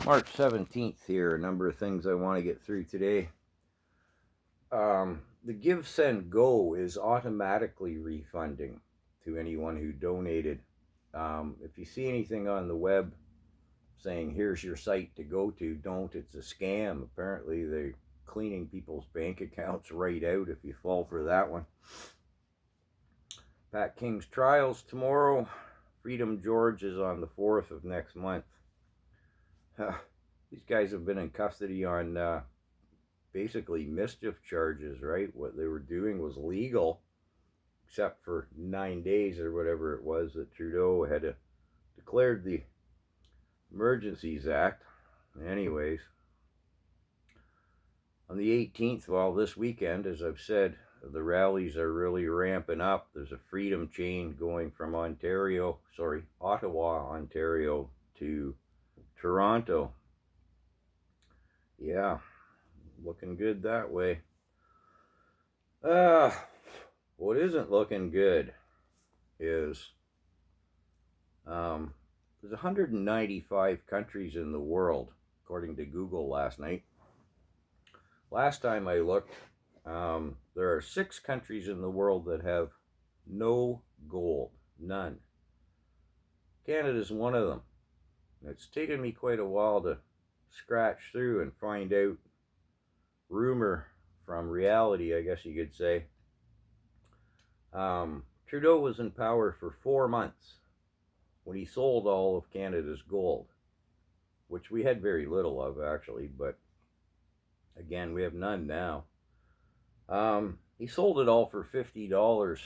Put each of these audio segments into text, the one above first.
March 17th here, a number of things I want to get through today. The Give, Send, Go is automatically refunding to anyone who donated. If you see anything on the web saying, here's your site to go to, don't. It's a scam. Apparently, they're cleaning people's bank accounts right out if you fall for that one. Pat King's trials tomorrow. Freedom George is on the 4th of next month. These guys have been in custody on basically mischief charges, right? What they were doing was legal, except for 9 days or whatever it was that Trudeau had declared the Emergencies Act. Anyways, on the 18th, well, this weekend, as I've said, the rallies are really ramping up. There's a freedom chain going from Ottawa, Ontario to Toronto. Yeah, looking good that way. What isn't looking good is there's 195 countries in the world, according to Google last night. Last time I looked, there are 6 countries in the world that have no gold, none. Canada's one of them. It's taken me quite a while to scratch through and find out rumor from reality, I guess you could say. Trudeau was in power for 4 months when he sold all of Canada's gold, which we had very little of, actually, but again, we have none now. He sold it all for $50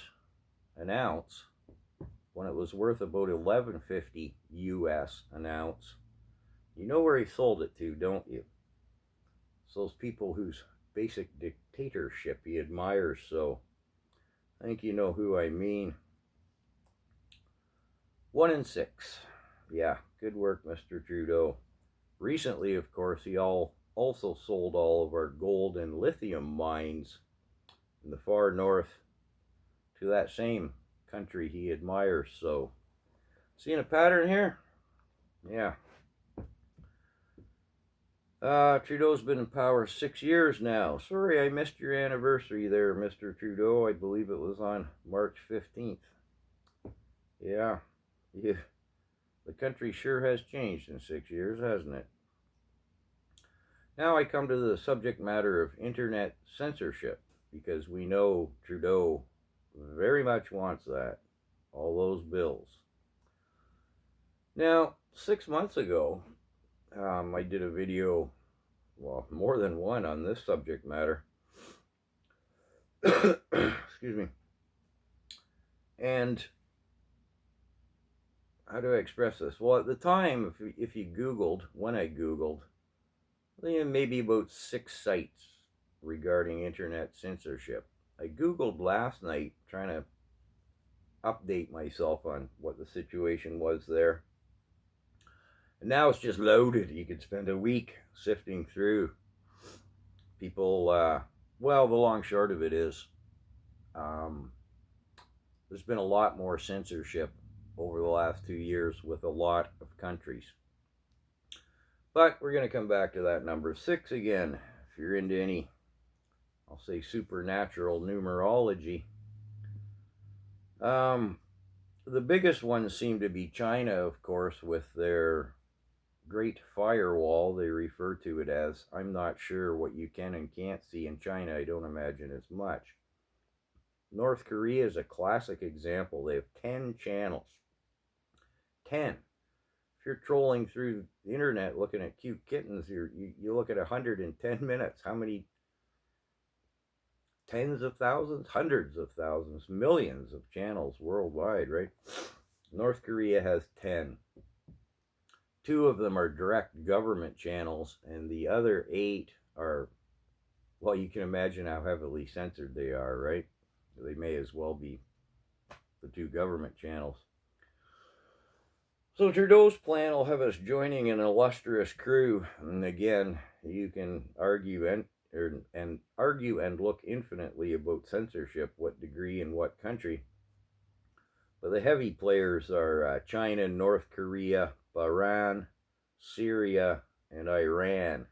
an ounce when it was worth about $11.50 US an ounce. You know where he sold it to, don't you? It's those people whose basic dictatorship he admires, so I think you know who I mean. 1 in 6. Yeah, good work, Mr. Trudeau. Recently, of course, he also sold all of our gold and lithium mines in the far north to that same country he admires. So, seeing a pattern here? Yeah. Trudeau's been in power 6 years now. Sorry I missed your anniversary there, Mr. Trudeau. I believe it was on March 15th. Yeah. The country sure has changed in 6 years, hasn't it? Now I come to the subject matter of internet censorship, because we know Trudeau very much wants that. All those bills. Now, 6 months ago, I did a video, well, more than one on this subject matter. Excuse me. And how do I express this? Well, at the time, if you Googled, when I Googled, maybe about 6 sites regarding internet censorship. I Googled last night, trying to update myself on what the situation was there. And now it's just loaded. You could spend a week sifting through people. Well, the long short of it is, there's been a lot more censorship over the last 2 years with a lot of countries. But we're going to come back to that number 6 again. If you're into any, I'll say, supernatural numerology. The biggest ones seem to be China, of course, with their Great Firewall. They refer to it as. I'm not sure what you can and can't see in China. I don't imagine it's much. North Korea is a classic example. They have 10 channels. 10. If you're trolling through the internet looking at cute kittens, you look at 110 minutes. How many? Tens of thousands, hundreds of thousands, millions of channels worldwide, right? North Korea has 10. 2 of them are direct government channels, and the other 8 are, well, you can imagine how heavily censored they are, right? They may as well be the 2 government channels. So Trudeau's plan will have us joining an illustrious crew, and again, you can argue and look infinitely about censorship, what degree and what country. But the heavy players are China, North Korea, Iran, Syria, and Iran.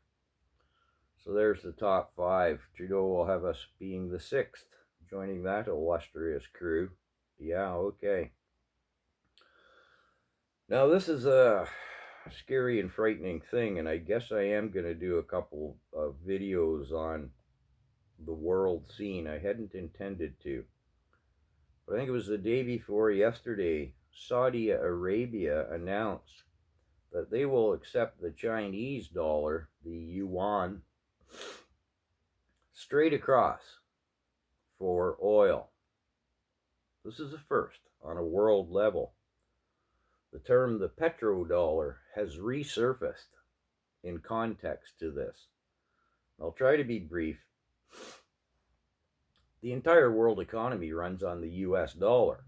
So there's the top 5. Trudeau will have us being the 6th, joining that illustrious crew. Yeah, okay. Now this is a scary and frightening thing, and I guess I am going to do a couple of videos on the world scene. I hadn't intended to, but I think it was the day before yesterday, Saudi Arabia announced that they will accept the Chinese dollar, the yuan, straight across for oil. This is a first on a world level. The term the petrodollar has resurfaced in context to this. I'll try to be brief. The entire world economy runs on the US dollar.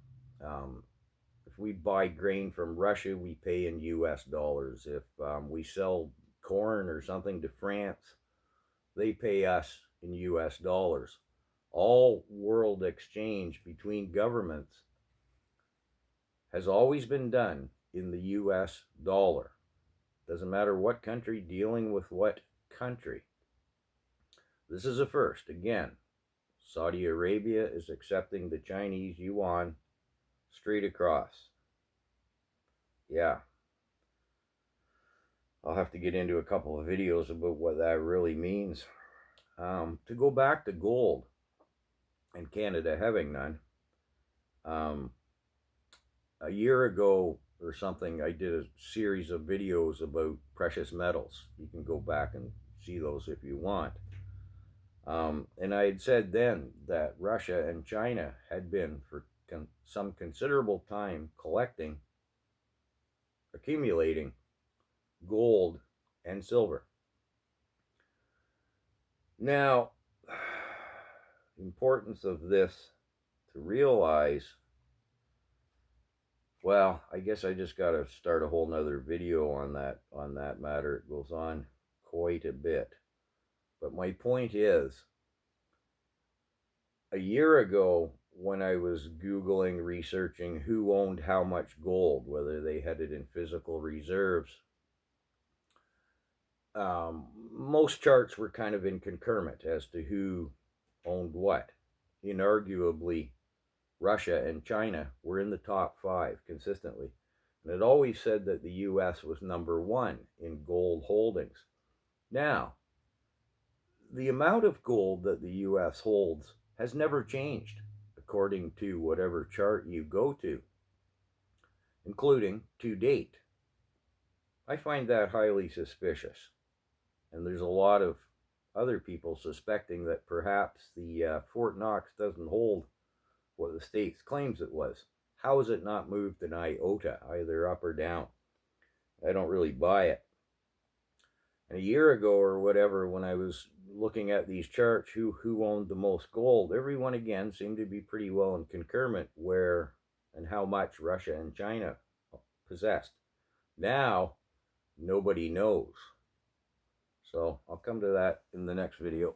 If we buy grain from Russia, we pay in US dollars. If we sell corn or something to France, they pay us in US dollars. All world exchange between governments has always been done in the US dollar. Doesn't matter what country dealing with what country. This is a first. Again, Saudi Arabia is accepting the Chinese yuan straight across. Yeah. I'll have to get into a couple of videos about what that really means. To go back to gold, and Canada having none, a year ago or something, I did a series of videos about precious metals. You can go back and see those if you want. And I had said then that Russia and China had been for some considerable time collecting, accumulating gold and silver. Now, the importance of this to realize, well, I guess I just got to start a whole nother video on that matter. It goes on quite a bit. But my point is, a year ago, when I was Googling, researching who owned how much gold, whether they had it in physical reserves, most charts were kind of in concurrent as to who owned what. Inarguably, Russia and China were in the top 5 consistently. And it always said that the US was number 1 in gold holdings. Now, the amount of gold that the US holds has never changed, according to whatever chart you go to, including to date. I find that highly suspicious. And there's a lot of other people suspecting that perhaps the Fort Knox doesn't hold what the States claims it was. How is it not moved an iota, either up or down? I don't really buy it. And a year ago or whatever, when I was looking at these charts, who owned the most gold, everyone again seemed to be pretty well in concurrent where and how much Russia and China possessed. Now, nobody knows. So I'll come to that in the next video.